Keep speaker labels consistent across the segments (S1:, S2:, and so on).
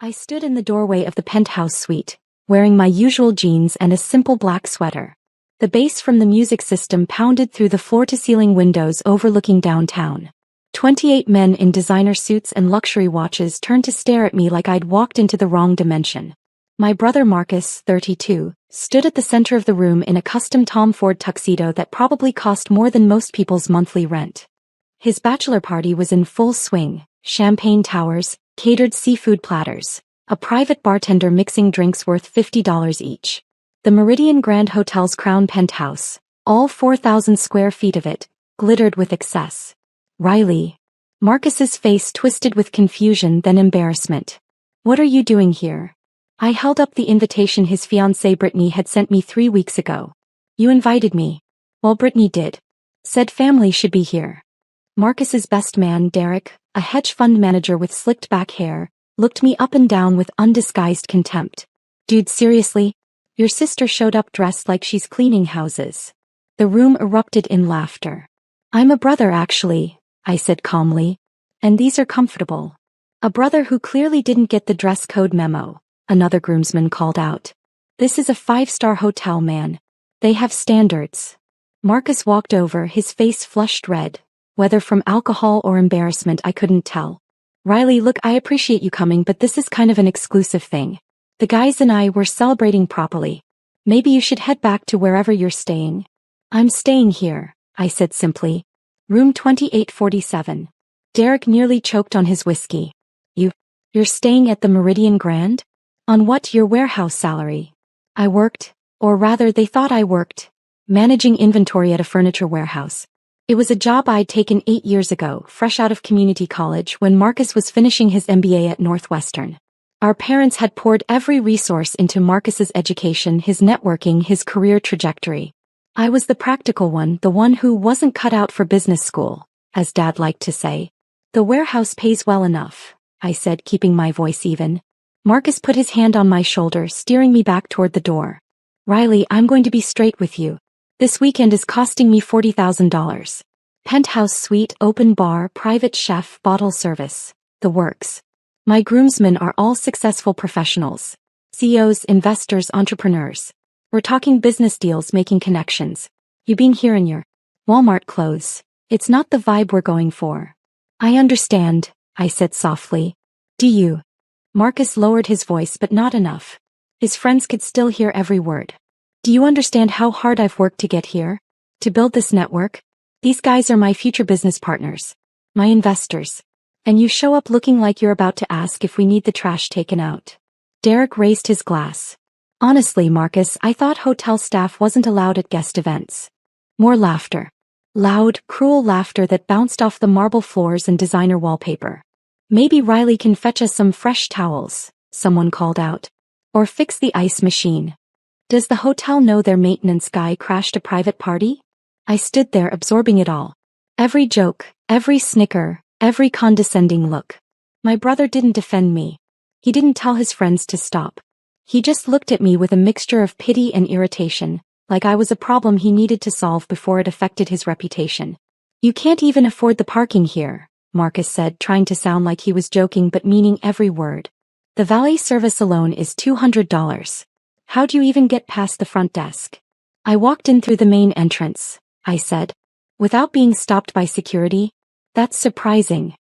S1: I stood in the doorway of the penthouse suite, wearing my usual jeans and a simple black sweater. The bass from the music system pounded through the floor-to-ceiling windows overlooking downtown. 28 men in designer suits and luxury watches turned to stare at me like I'd walked into the wrong dimension. My brother Marcus, 32, stood at the center of the room in a custom Tom Ford tuxedo that probably cost more than most people's monthly rent. His bachelor party was in full swing: champagne towers, catered seafood platters, a private bartender mixing drinks worth $50 each. The Meridian Grand Hotel's crown penthouse, all 4,000 square feet of it, glittered with excess. Riley. Marcus's face twisted with confusion then embarrassment. What are you doing here? I held up the invitation his fiancée Brittany had sent me 3 weeks ago. You invited me. Well, Brittany did. Said family should be here. Marcus's best man, Derek, a hedge fund manager with slicked back hair, looked me up and down with undisguised contempt. Dude, seriously? Your sister showed up dressed like she's cleaning houses. The room erupted in laughter. I'm a brother actually, I said calmly. And these are comfortable. A brother who clearly didn't get the dress code memo, another groomsman called out. This is a 5-star hotel, man. They have standards. Marcus walked over, his face flushed red. Whether from alcohol or embarrassment I couldn't tell. Riley, look, I appreciate you coming, but this is kind of an exclusive thing. The guys and I were celebrating properly. Maybe you should head back to wherever you're staying. I'm staying here, I said simply. Room 2847. Derek nearly choked on his whiskey. You're staying at the Meridian Grand? On what, your warehouse salary? I worked, or rather they thought I worked, managing inventory at a furniture warehouse. It was a job I'd taken 8 years ago, fresh out of community college when Marcus was finishing his MBA at Northwestern. Our parents had poured every resource into Marcus's education, his networking, his career trajectory. I was the practical one, the one who wasn't cut out for business school, as Dad liked to say. The warehouse pays well enough, I said, keeping my voice even. Marcus put his hand on my shoulder, steering me back toward the door. Riley, I'm going to be straight with you. This weekend is costing me $40,000. Penthouse suite, open bar, private chef, bottle service, the works. My groomsmen are all successful professionals. CEOs, investors, entrepreneurs. We're talking business deals, making connections. You being here in your Walmart clothes. It's not the vibe we're going for. I understand, I said softly. Do you? Marcus lowered his voice, but not enough. His friends could still hear every word. Do you understand how hard I've worked to get here? To build this network? These guys are my future business partners. My investors. And you show up looking like you're about to ask if we need the trash taken out. Derek raised his glass. Honestly, Marcus, I thought hotel staff wasn't allowed at guest events. More laughter. Loud, cruel laughter that bounced off the marble floors and designer wallpaper. Maybe Riley can fetch us some fresh towels, someone called out. Or fix the ice machine. Does the hotel know their maintenance guy crashed a private party? I stood there absorbing it all. Every joke, every snicker, every condescending look. My brother didn't defend me. He didn't tell his friends to stop. He just looked at me with a mixture of pity and irritation, like I was a problem he needed to solve before it affected his reputation. You can't even afford the parking here, Marcus said, trying to sound like he was joking but meaning every word. The valet service alone is $200. How do you even get past the front desk? I walked in through the main entrance, I said. Without being stopped by security? That's surprising.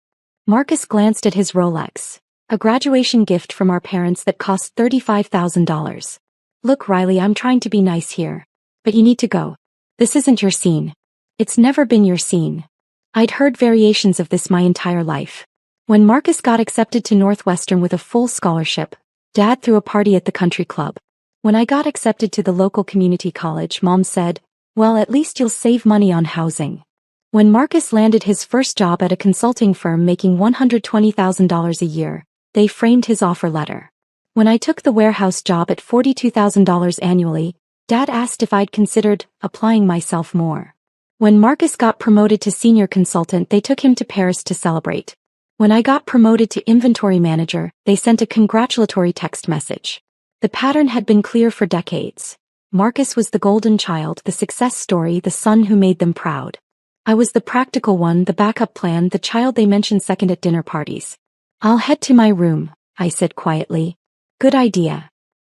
S1: Marcus glanced at his Rolex, a graduation gift from our parents that cost $35,000. Look, Riley, I'm trying to be nice here. But you need to go. This isn't your scene. It's never been your scene. I'd heard variations of this my entire life. When Marcus got accepted to Northwestern with a full scholarship, Dad threw a party at the country club. When I got accepted to the local community college, Mom said, well, at least you'll save money on housing. When Marcus landed his first job at a consulting firm making $120,000 a year, they framed his offer letter. When I took the warehouse job at $42,000 annually, Dad asked if I'd considered applying myself more. When Marcus got promoted to senior consultant, they took him to Paris to celebrate. When I got promoted to inventory manager, they sent a congratulatory text message. The pattern had been clear for decades. Marcus was the golden child, the success story, the son who made them proud. I was the practical one, the backup plan, the child they mentioned second at dinner parties. I'll head to my room, I said quietly. Good idea.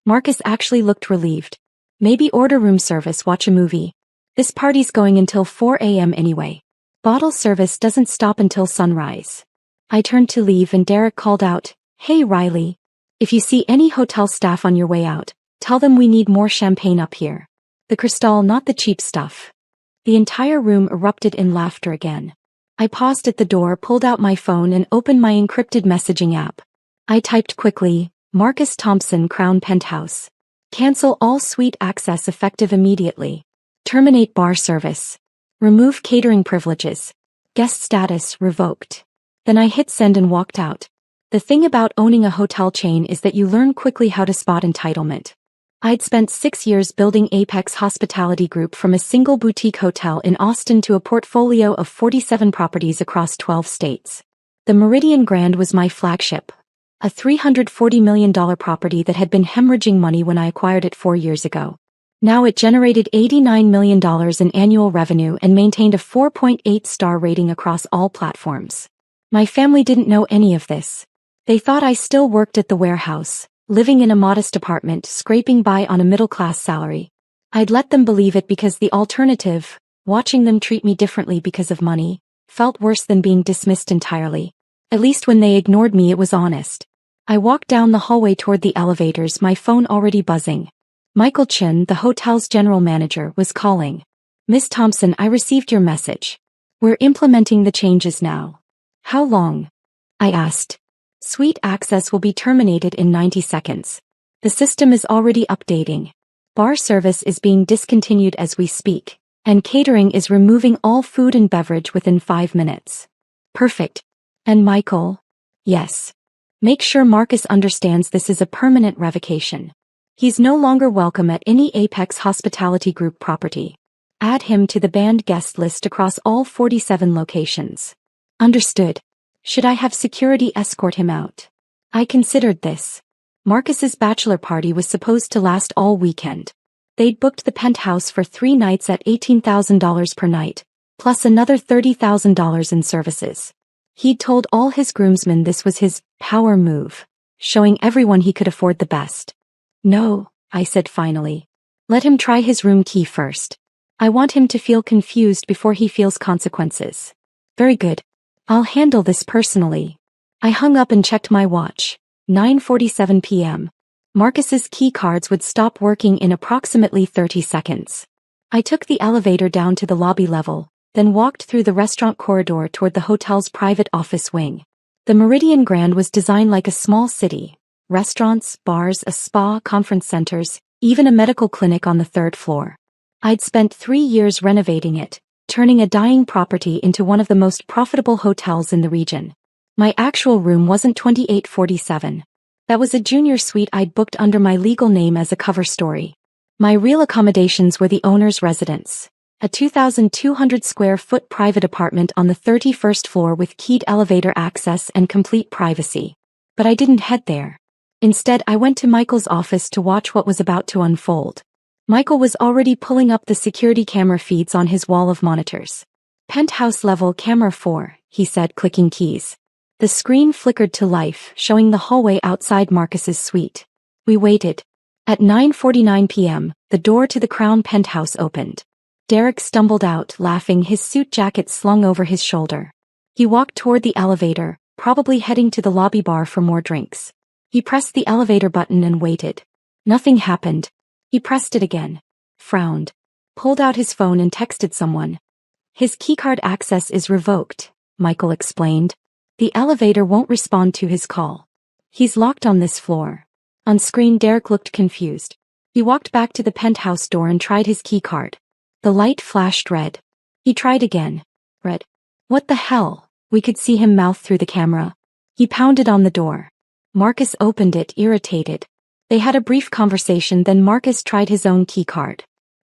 S1: Marcus actually looked relieved. Maybe order room service, watch a movie. This party's going until 4 a.m. anyway. Bottle service doesn't stop until sunrise. I turned to leave and Derek called out, Hey Riley. If you see any hotel staff on your way out, tell them we need more champagne up here. The Cristal, not the cheap stuff. The entire room erupted in laughter again. I paused at the door, pulled out my phone and opened my encrypted messaging app. I typed quickly, Marcus Thompson, Crown Penthouse. Cancel all suite access effective immediately. Terminate bar service. Remove catering privileges. Guest status revoked. Then I hit send and walked out. The thing about owning a hotel chain is that you learn quickly how to spot entitlement. I'd spent 6 years building Apex Hospitality Group from a single boutique hotel in Austin to a portfolio of 47 properties across 12 states. The Meridian Grand was my flagship. A $340 million property that had been hemorrhaging money when I acquired it 4 years ago. Now it generated $89 million in annual revenue and maintained a 4.8-star rating across all platforms. My family didn't know any of this. They thought I still worked at the warehouse, living in a modest apartment, scraping by on a middle-class salary. I'd let them believe it because the alternative, watching them treat me differently because of money, felt worse than being dismissed entirely. At least when they ignored me it was honest. I walked down the hallway toward the elevators, my phone already buzzing. Michael Chin, the hotel's general manager, was calling. Miss Thompson, I received your message. We're implementing the changes now. How long? I asked. Suite access will be terminated in 90 seconds. The system is already updating. Bar service is being discontinued as we speak, and catering is removing all food and beverage within 5 minutes. Perfect. And Michael? Yes. Make sure Marcus understands this is a permanent revocation. He's no longer welcome at any Apex Hospitality Group property. Add him to the banned guest list across all 47 locations. Understood. Should I have security escort him out? I considered this. Marcus's bachelor party was supposed to last all weekend. They'd booked the penthouse for 3 nights at $18,000 per night, plus another $30,000 in services. He'd told all his groomsmen this was his power move, showing everyone he could afford the best. No, I said finally. Let him try his room key first. I want him to feel confused before he feels consequences. Very good. I'll handle this personally. I hung up and checked my watch. 9:47 p.m. Marcus's key cards would stop working in approximately 30 seconds. I took the elevator down to the lobby level, then walked through the restaurant corridor toward the hotel's private office wing. The Meridian Grand was designed like a small city. Restaurants, bars, a spa, conference centers, even a medical clinic on the 3rd floor. I'd spent 3 years renovating it, turning a dying property into one of the most profitable hotels in the region. My actual room wasn't 2847. That was a junior suite I'd booked under my legal name as a cover story. My real accommodations were the owner's residence, a 2,200 square foot private apartment on the 31st floor with keyed elevator access and complete privacy. But I didn't head there. Instead, I went to Michael's office to watch what was about to unfold. Michael was already pulling up the security camera feeds on his wall of monitors. Penthouse level camera 4, he said, clicking keys. The screen flickered to life, showing the hallway outside Marcus's suite. We waited. At 9:49 p.m., the door to the Crown Penthouse opened. Derek stumbled out, laughing, his suit jacket slung over his shoulder. He walked toward the elevator, probably heading to the lobby bar for more drinks. He pressed the elevator button and waited. Nothing happened. He pressed it again, frowned, pulled out his phone and texted someone. His keycard access is revoked, Michael explained. The elevator won't respond to his call. He's locked on this floor. On screen, Derek looked confused. He walked back to the penthouse door and tried his keycard. The light flashed red. He tried again. Red. What the hell? We could see him mouth through the camera. He pounded on the door. Marcus opened it, irritated. They had a brief conversation, then Marcus tried his own keycard.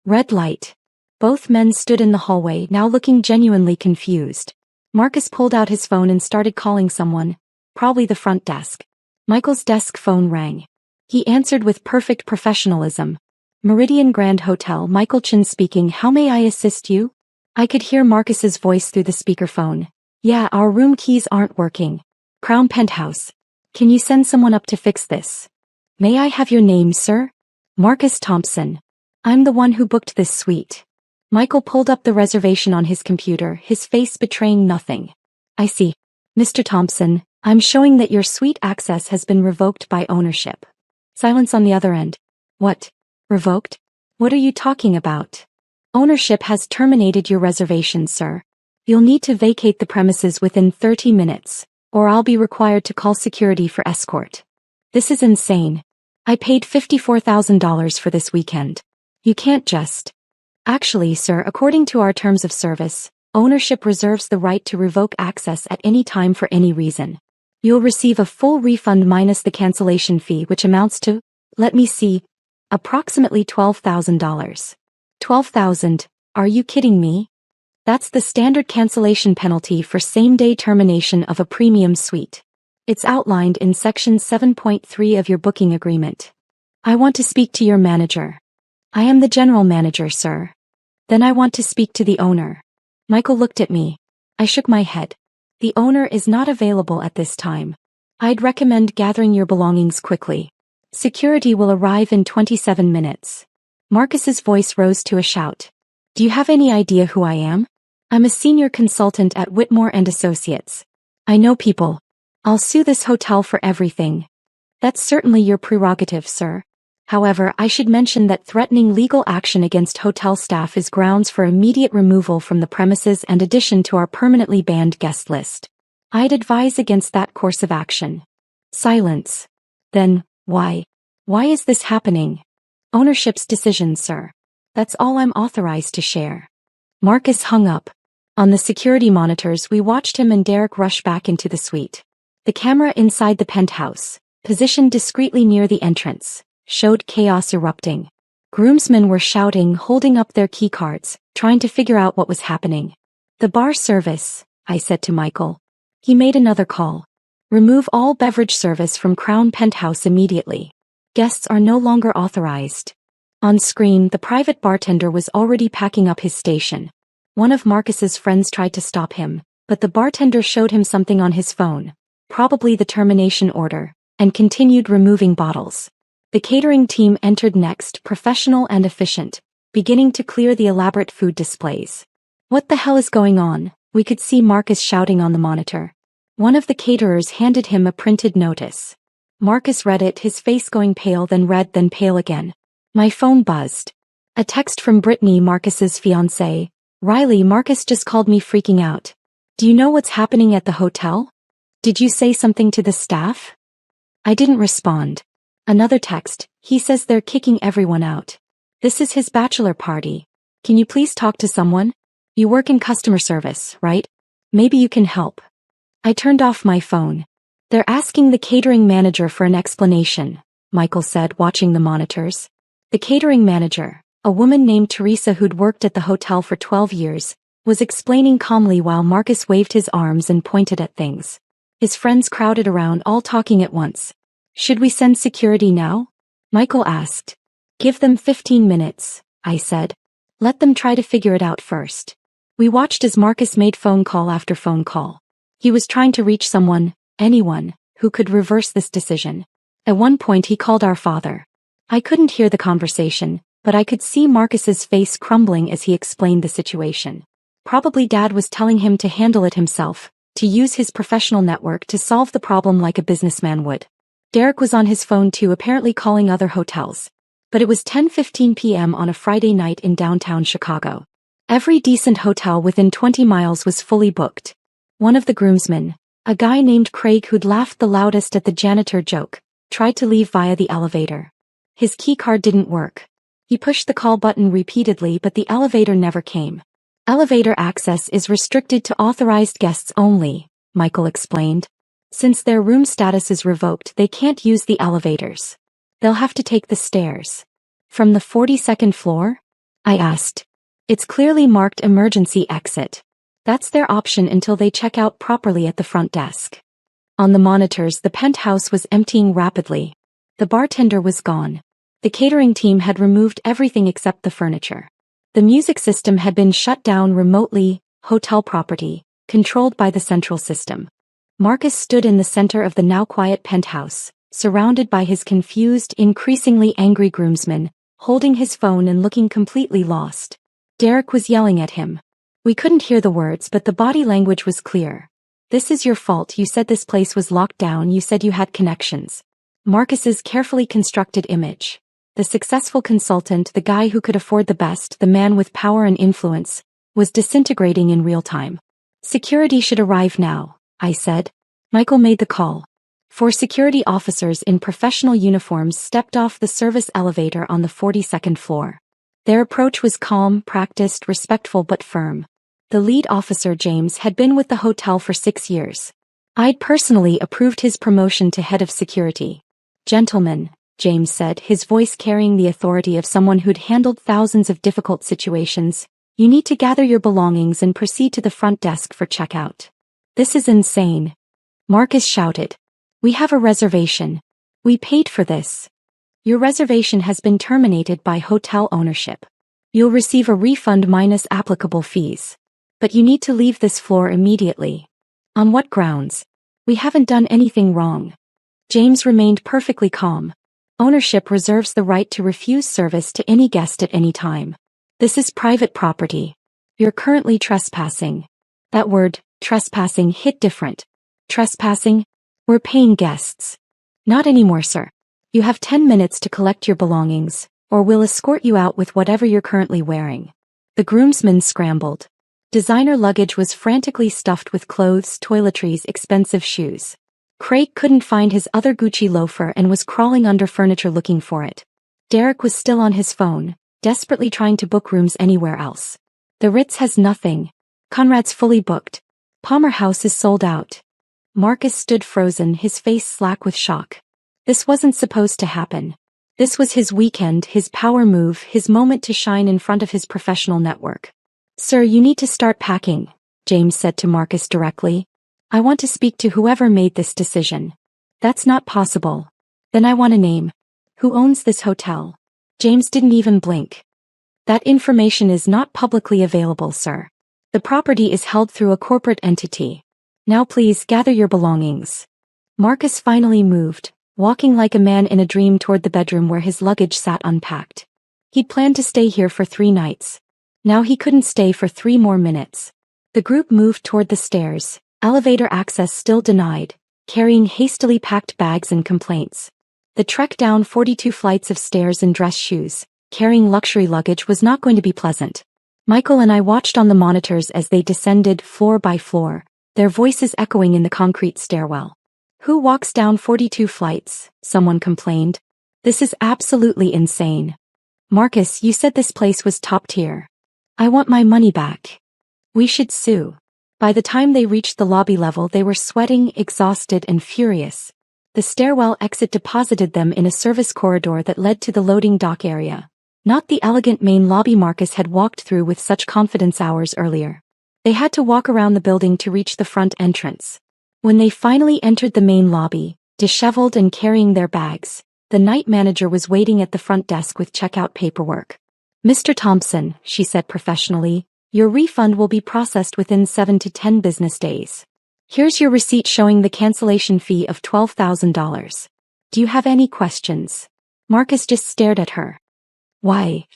S1: Red light. Both men stood in the hallway, now looking genuinely confused. Marcus pulled out his phone and started calling someone, probably the front desk. Michael's desk phone rang. He answered with perfect professionalism. Meridian Grand Hotel, Michael Chin speaking. How may I assist you? I could hear Marcus's voice through the speakerphone. Yeah, our room keys aren't working. Crown Penthouse. Can you send someone up to fix this? May I have your name, sir? Marcus Thompson. I'm the one who booked this suite. Michael pulled up the reservation on his computer, his face betraying nothing. I see. Mr. Thompson, I'm showing that your suite access has been revoked by ownership. Silence on the other end. What? Revoked? What are you talking about? Ownership has terminated your reservation, sir. You'll need to vacate the premises within 30 minutes, or I'll be required to call security for escort. This is insane. I paid $54,000 for this weekend. You can't just... Actually, sir, according to our terms of service, ownership reserves the right to revoke access at any time for any reason. You'll receive a full refund minus the cancellation fee, which amounts to, let me see, approximately $12,000. $12,000? Are you kidding me? That's the standard cancellation penalty for same-day termination of a premium suite. It's outlined in Section 7.3 of your booking agreement. I want to speak to your manager. I am the general manager, sir. Then I want to speak to the owner. Michael looked at me. I shook my head. The owner is not available at this time. I'd recommend gathering your belongings quickly. Security will arrive in 27 minutes. Marcus's voice rose to a shout. Do you have any idea who I am? I'm a senior consultant at Whitmore & Associates. I know people. I'll sue this hotel for everything. That's certainly your prerogative, sir. However, I should mention that threatening legal action against hotel staff is grounds for immediate removal from the premises and addition to our permanently banned guest list. I'd advise against that course of action. Silence. Then, why? Why is this happening? Ownership's decision, sir. That's all I'm authorized to share. Marcus hung up. On the security monitors, we watched him and Derek rush back into the suite. The camera inside the penthouse, positioned discreetly near the entrance, showed chaos erupting. Groomsmen were shouting, holding up their keycards, trying to figure out what was happening. The bar service, I said to Michael. He made another call. Remove all beverage service from Crown Penthouse immediately. Guests are no longer authorized. On screen, the private bartender was already packing up his station. One of Marcus's friends tried to stop him, but the bartender showed him something on his phone, probably the termination order, and continued removing bottles. The catering team entered next, professional and efficient, beginning to clear the elaborate food displays. What the hell is going on? We could see Marcus shouting on the monitor. One of the caterers handed him a printed notice. Marcus read it, his face going pale, then red, then pale again. My phone buzzed. A text from Brittany, Marcus's fiancée. Riley, Marcus just called me freaking out. Do you know what's happening at the hotel? Did you say something to the staff? I didn't respond. Another text. He says they're kicking everyone out. This is his bachelor party. Can you please talk to someone? You work in customer service, right? Maybe you can help. I turned off my phone. They're asking the catering manager for an explanation, Michael said, watching the monitors. The catering manager, a woman named Teresa who'd worked at the hotel for 12 years, was explaining calmly while Marcus waved his arms and pointed at things. His friends crowded around, all talking at once. Should we send security now? Michael asked. Give them 15 minutes, I said. Let them try to figure it out first. We watched as Marcus made phone call after phone call. He was trying to reach someone, anyone, who could reverse this decision. At one point he called our father. I couldn't hear the conversation, but I could see Marcus's face crumbling as he explained the situation. Probably Dad was telling him to handle it himself, to use his professional network to solve the problem like a businessman would. Derek was on his phone too, apparently calling other hotels. But it was 10:15 p.m. on a Friday night in downtown Chicago. Every decent hotel within 20 miles was fully booked. One of the groomsmen, a guy named Craig who'd laughed the loudest at the janitor joke, tried to leave via the elevator. His keycard didn't work. He pushed the call button repeatedly, but the elevator never came. Elevator access is restricted to authorized guests only, Michael explained. Since their room status is revoked, they can't use the elevators. They'll have to take the stairs. From the 42nd floor? I asked. It's clearly marked emergency exit. That's their option until they check out properly at the front desk. On the monitors, the penthouse was emptying rapidly. The bartender was gone. The catering team had removed everything except the furniture. The music system had been shut down remotely, hotel property, controlled by the central system. Marcus stood in the center of the now quiet penthouse, surrounded by his confused, increasingly angry groomsmen, holding his phone and looking completely lost. Derek was yelling at him. We couldn't hear the words, but the body language was clear. This is your fault. You said this place was locked down. You said you had connections. Marcus's carefully constructed image. The successful consultant, the guy who could afford the best, the man with power and influence, was disintegrating in real time. Security should arrive now, I said. Michael made the call. 4 security officers in professional uniforms stepped off the service elevator on the 42nd floor. Their approach was calm, practiced, respectful but firm. The lead officer, James, had been with the hotel for 6 years. I'd personally approved his promotion to head of security. Gentlemen, James said, his voice carrying the authority of someone who'd handled thousands of difficult situations, you need to gather your belongings and proceed to the front desk for checkout. This is insane. Marcus shouted. We have a reservation. We paid for this. Your reservation has been terminated by hotel ownership. You'll receive a refund minus applicable fees. But you need to leave this floor immediately. On what grounds? We haven't done anything wrong. James remained perfectly calm. Ownership reserves the right to refuse service to any guest at any time. This is private property. You're currently trespassing. That word, trespassing, hit different. Trespassing? We're paying guests. Not anymore, sir. You have 10 minutes to collect your belongings, or we'll escort you out with whatever you're currently wearing. The groomsmen scrambled. Designer luggage was frantically stuffed with clothes, toiletries, expensive shoes. Craig couldn't find his other Gucci loafer and was crawling under furniture looking for it. Derek was still on his phone, desperately trying to book rooms anywhere else. The Ritz has nothing. Conrad's fully booked. Palmer House is sold out. Marcus stood frozen, his face slack with shock. This wasn't supposed to happen. This was his weekend, his power move, his moment to shine in front of his professional network. Sir, you need to start packing, James said to Marcus directly. I want to speak to whoever made this decision. That's not possible. Then I want a name. Who owns this hotel? James didn't even blink. That information is not publicly available, sir. The property is held through a corporate entity. Now please gather your belongings. Marcus finally moved, walking like a man in a dream toward the bedroom where his luggage sat unpacked. He'd planned to stay here for 3 nights. Now he couldn't stay for 3 more minutes. The group moved toward the stairs, elevator access still denied, carrying hastily packed bags and complaints. The trek down 42 flights of stairs in dress shoes, carrying luxury luggage, was not going to be pleasant. Michael and I watched on the monitors as they descended floor by floor, their voices echoing in the concrete stairwell. Who walks down 42 flights? Someone complained. This is absolutely insane. Marcus, you said this place was top tier. I want my money back. We should sue. By the time they reached the lobby level, they were sweating, exhausted, and furious. The stairwell exit deposited them in a service corridor that led to the loading dock area. Not the elegant main lobby Marcus had walked through with such confidence hours earlier. They had to walk around the building to reach the front entrance. When they finally entered the main lobby, disheveled and carrying their bags, the night manager was waiting at the front desk with checkout paperwork. Mr. Thompson, she said professionally, your refund will be processed within 7 to 10 business days. Here's your receipt showing the cancellation fee of $12,000. Do you have any questions? Marcus just stared at her. Why?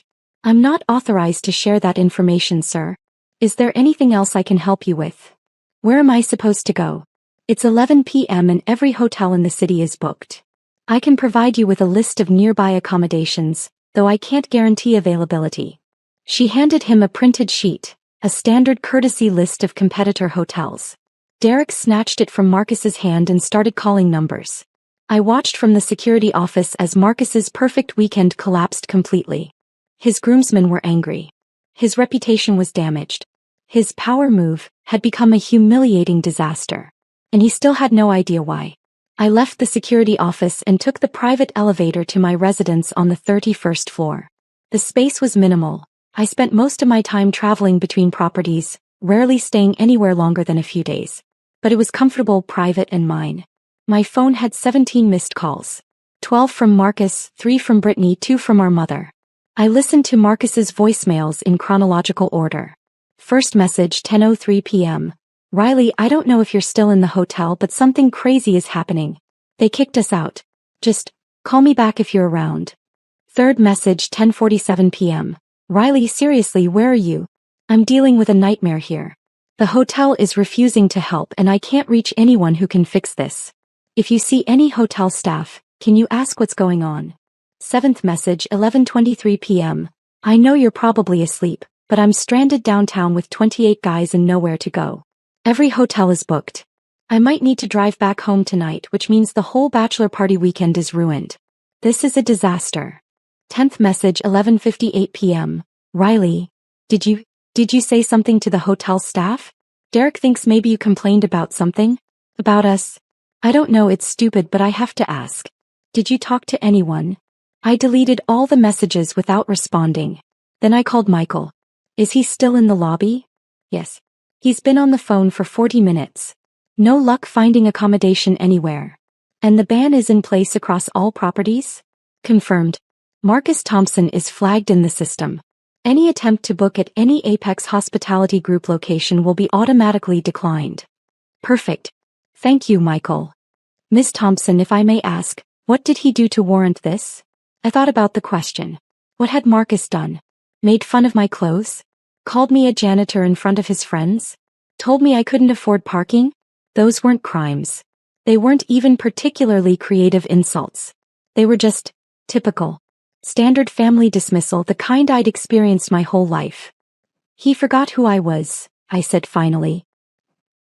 S1: I'm not authorized to share that information, sir. Is there anything else I can help you with? Where am I supposed to go? It's 11 p.m. and every hotel in the city is booked. I can provide you with a list of nearby accommodations, though I can't guarantee availability. She handed him a printed sheet, a standard courtesy list of competitor hotels. Derek snatched it from Marcus's hand and started calling numbers. I watched from the security office as Marcus's perfect weekend collapsed completely. His groomsmen were angry. His reputation was damaged. His power move had become a humiliating disaster. And he still had no idea why. I left the security office and took the private elevator to my residence on the 31st floor. The space was minimal. I spent most of my time traveling between properties, rarely staying anywhere longer than a few days. But it was comfortable, private, and mine. My phone had 17 missed calls. 12 from Marcus, 3 from Brittany, 2 from our mother. I listened to Marcus's voicemails in chronological order. First message 10:03 p.m. Riley, I don't know if you're still in the hotel, but something crazy is happening. They kicked us out. Just call me back if you're around. Third message, 10:47 p.m. Riley, seriously, where are you? I'm dealing with a nightmare here. The hotel is refusing to help and I can't reach anyone who can fix this. If you see any hotel staff, can you ask what's going on? Seventh message, 11:23 p.m. I know you're probably asleep, but I'm stranded downtown with 28 guys and nowhere to go. Every hotel is booked. I might need to drive back home tonight, which means the whole bachelor party weekend is ruined. This is a disaster. 10th message, 11:58 p.m. Riley, did you say something to the hotel staff? Derek thinks maybe you complained about something? About us? I don't know, it's stupid, but I have to ask. Did you talk to anyone? I deleted all the messages without responding. Then I called Michael. Is he still in the lobby? Yes. He's been on the phone for 40 minutes. No luck finding accommodation anywhere. And the ban is in place across all properties? Confirmed. Marcus Thompson is flagged in the system. Any attempt to book at any Apex Hospitality Group location will be automatically declined. Perfect. Thank you, Michael. Miss Thompson, if I may ask, what did he do to warrant this? I thought about the question. What had Marcus done? Made fun of my clothes? Called me a janitor in front of his friends? Told me I couldn't afford parking? Those weren't crimes. They weren't even particularly creative insults. They were just typical. Standard family dismissal, the kind I'd experienced my whole life. He forgot who I was, I said finally.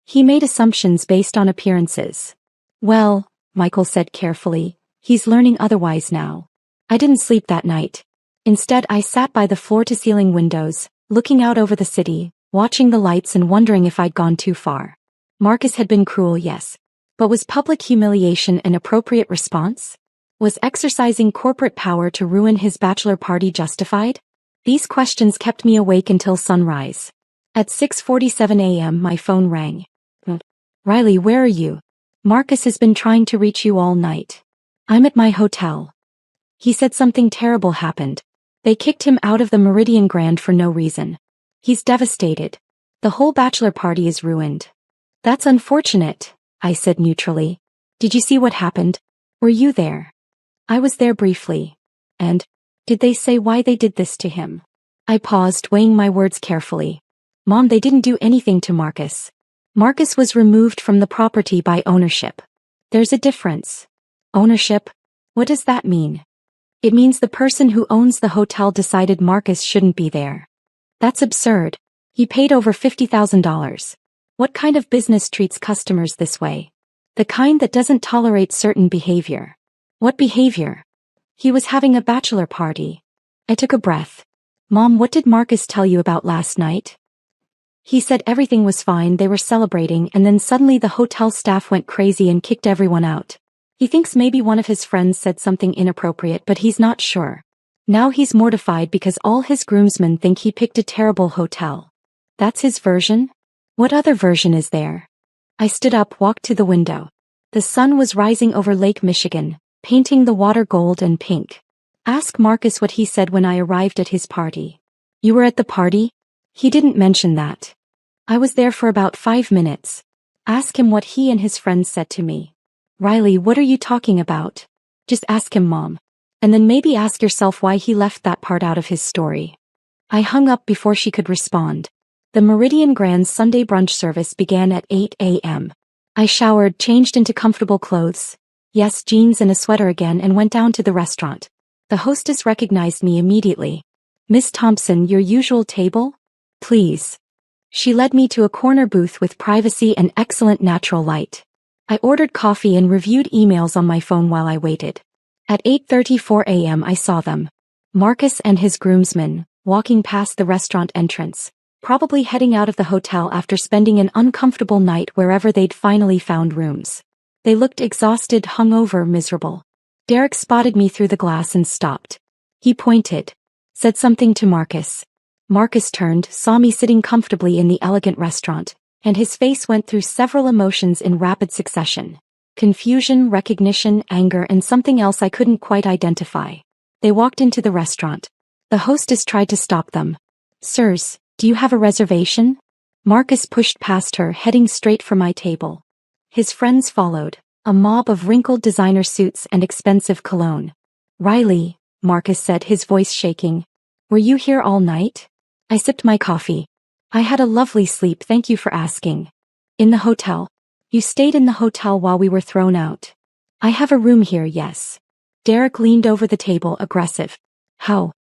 S1: He made assumptions based on appearances. Well, Michael said carefully, he's learning otherwise now. I didn't sleep that night. Instead, I sat by the floor-to-ceiling windows, looking out over the city, watching the lights and wondering if I'd gone too far. Marcus had been cruel, yes. But was public humiliation an appropriate response? Was exercising corporate power to ruin his bachelor party justified? These questions kept me awake until sunrise. At 6:47 a.m. my phone rang. Riley, where are you? Marcus has been trying to reach you all night. I'm at my hotel. He said something terrible happened. They kicked him out of the Meridian Grand for no reason. He's devastated. The whole bachelor party is ruined. That's unfortunate, I said neutrally. Did you see what happened? Were you there? I was there briefly. And, did they say why they did this to him? I paused, weighing my words carefully. Mom, they didn't do anything to Marcus. Marcus was removed from the property by ownership. There's a difference. Ownership? What does that mean? It means the person who owns the hotel decided Marcus shouldn't be there. That's absurd. He paid over $50,000. What kind of business treats customers this way? The kind that doesn't tolerate certain behavior. What behavior? He was having a bachelor party. I took a breath. Mom, what did Marcus tell you about last night? He said everything was fine, they were celebrating, and then suddenly the hotel staff went crazy and kicked everyone out. He thinks maybe one of his friends said something inappropriate, but he's not sure. Now he's mortified because all his groomsmen think he picked a terrible hotel. That's his version? What other version is there? I stood up, walked to the window. The sun was rising over Lake Michigan, painting the water gold and pink. Ask Marcus what he said when I arrived at his party. You were at the party? He didn't mention that. I was there for about 5 minutes. Ask him what he and his friends said to me. Riley, what are you talking about? Just ask him, Mom. And then maybe ask yourself why he left that part out of his story. I hung up before she could respond. The Meridian Grand Sunday brunch service began at 8 a.m. I showered, changed into comfortable clothes. Yes, jeans and a sweater again, and went down to the restaurant. The hostess recognized me immediately. Miss Thompson, your usual table? Please. She led me to a corner booth with privacy and excellent natural light. I ordered coffee and reviewed emails on my phone while I waited. At 8:34 a.m. I saw them. Marcus and his groomsmen, walking past the restaurant entrance, probably heading out of the hotel after spending an uncomfortable night wherever they'd finally found rooms. They looked exhausted, hungover, miserable. Derek spotted me through the glass and stopped. He pointed. Said something to Marcus. Marcus turned, saw me sitting comfortably in the elegant restaurant, and his face went through several emotions in rapid succession. Confusion, recognition, anger, and something else I couldn't quite identify. They walked into the restaurant. The hostess tried to stop them. Sirs, do you have a reservation? Marcus pushed past her, heading straight for my table. His friends followed, a mob of wrinkled designer suits and expensive cologne. Riley, Marcus said, his voice shaking. Were you here all night? I sipped my coffee. I had a lovely sleep, thank you for asking. In the hotel. You stayed in the hotel while we were thrown out. I have a room here, yes. Derek leaned over the table, aggressive. How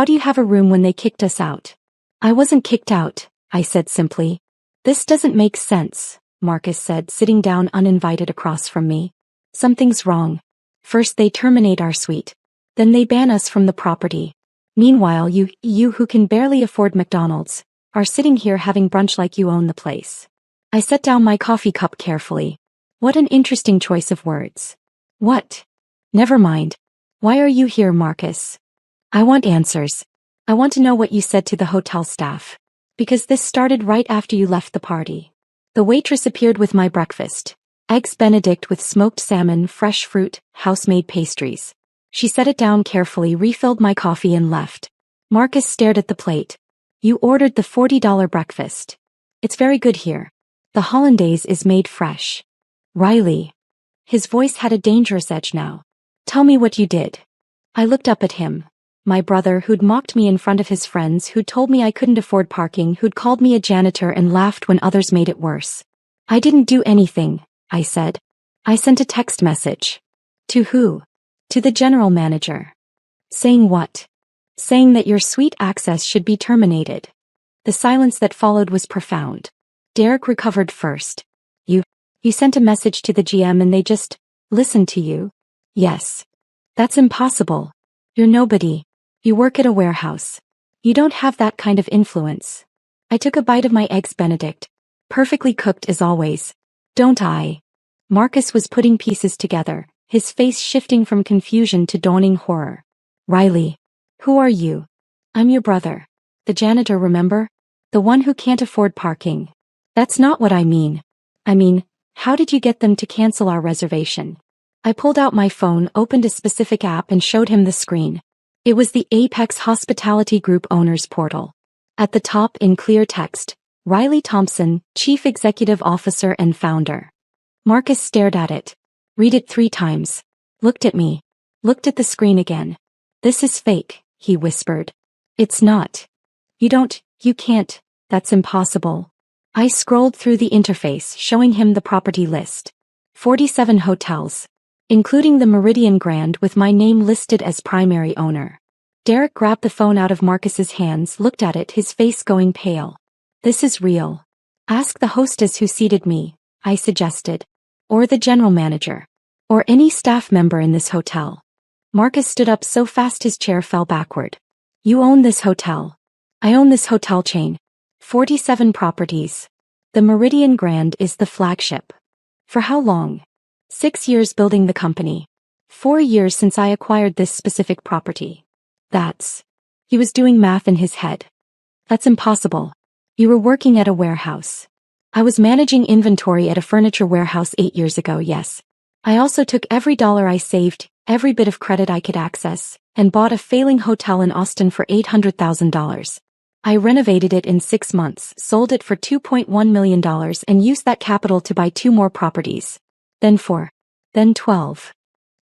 S1: do you have a room when they kicked us out? I wasn't kicked out, I said simply. This doesn't make sense, Marcus said, sitting down uninvited across from me. Something's wrong. First they terminate our suite. Then they ban us from the property. Meanwhile you who can barely afford McDonald's, are sitting here having brunch like you own the place. I set down my coffee cup carefully. What an interesting choice of words. What? Never mind. Why are you here, Marcus? I want answers. I want to know what you said to the hotel staff. Because this started right after you left the party. The waitress appeared with my breakfast. Eggs Benedict with smoked salmon, fresh fruit, house-made pastries. She set it down carefully, refilled my coffee and left. Marcus stared at the plate. You ordered the $40 breakfast. It's very good here. The hollandaise is made fresh. Riley. His voice had a dangerous edge now. Tell me what you did. I looked up at him. My brother, who'd mocked me in front of his friends, who'd told me I couldn't afford parking, who'd called me a janitor and laughed when others made it worse. I didn't do anything, I said. I sent a text message. To who? To the general manager. Saying what? Saying that your suite access should be terminated. The silence that followed was profound. Derek recovered first. You sent a message to the GM and they just listened to you? Yes. That's impossible. You're nobody. You work at a warehouse. You don't have that kind of influence. I took a bite of my eggs Benedict. Perfectly cooked as always. Don't I? Marcus was putting pieces together, his face shifting from confusion to dawning horror. Riley. Who are you? I'm your brother. The janitor, remember? The one who can't afford parking. That's not what I mean. I mean, how did you get them to cancel our reservation? I pulled out my phone, opened a specific app and showed him the screen. It was the Apex Hospitality Group Owners Portal. At the top in clear text, Riley Thompson, Chief Executive Officer and Founder. Marcus stared at it. Read it 3 times. Looked at me. Looked at the screen again. This is fake, he whispered. It's not. You can't, that's impossible. I scrolled through the interface, showing him the property list. 47 hotels, including the Meridian Grand with my name listed as primary owner. Derek grabbed the phone out of Marcus's hands, looked at it, his face going pale. This is real. Ask the hostess who seated me, I suggested. Or the general manager. Or any staff member in this hotel. Marcus stood up so fast his chair fell backward. You own this hotel. I own this hotel chain. 47 properties. The Meridian Grand is the flagship. For how long? 6 years building the company. 4 years since I acquired this specific property. He was doing math in his head. That's impossible. You were working at a warehouse. I was managing inventory at a furniture warehouse 8 years ago, yes. I also took every dollar I saved, every bit of credit I could access, and bought a failing hotel in Austin for $800,000. I renovated it in 6 months, sold it for $2.1 million and used that capital to buy 2 more properties. Then 4. Then 12.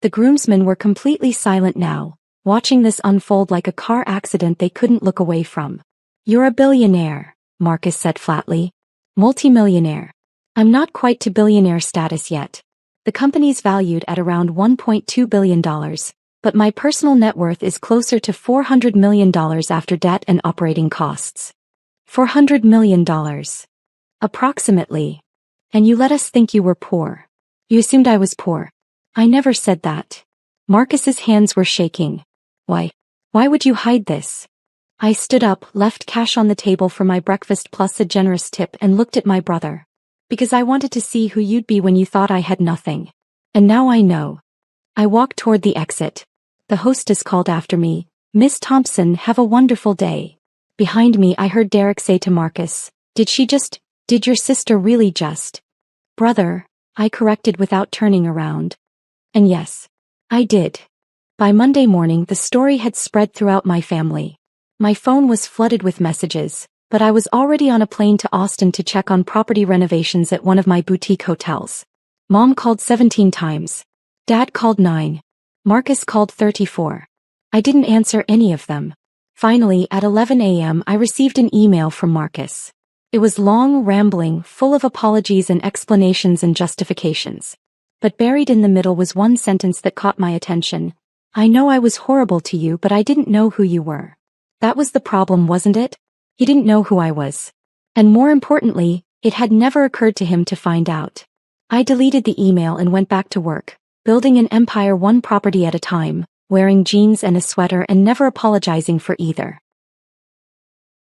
S1: The groomsmen were completely silent now, watching this unfold like a car accident they couldn't look away from. You're a billionaire, Marcus said flatly. Multimillionaire. I'm not quite to billionaire status yet. The company's valued at around $1.2 billion, but my personal net worth is closer to $400 million after debt and operating costs. $400 million. Approximately. And you let us think you were poor. You assumed I was poor. I never said that. Marcus's hands were shaking. Why would you hide this? I stood up, left cash on the table for my breakfast plus a generous tip and looked at my brother. Because I wanted to see who you'd be when you thought I had nothing. And now I know. I walked toward the exit. The hostess called after me, Miss Thompson, have a wonderful day. Behind me I heard Derek say to Marcus, did your sister really just? Brother, I corrected without turning around. And yes, I did. By Monday morning the story had spread throughout my family. My phone was flooded with messages. but I was already on a plane to Austin to check on property renovations at one of my boutique hotels. Mom called 17 times. Dad called 9. Marcus called 34. I didn't answer any of them. Finally, at 11 a.m. I received an email from Marcus. It was long, rambling, full of apologies and explanations and justifications. But buried in the middle was one sentence that caught my attention. I know I was horrible to you, but I didn't know who you were. That was the problem, wasn't it? He didn't know who I was. And more importantly, it had never occurred to him to find out. I deleted the email and went back to work, building an empire one property at a time, wearing jeans and a sweater and never apologizing for either.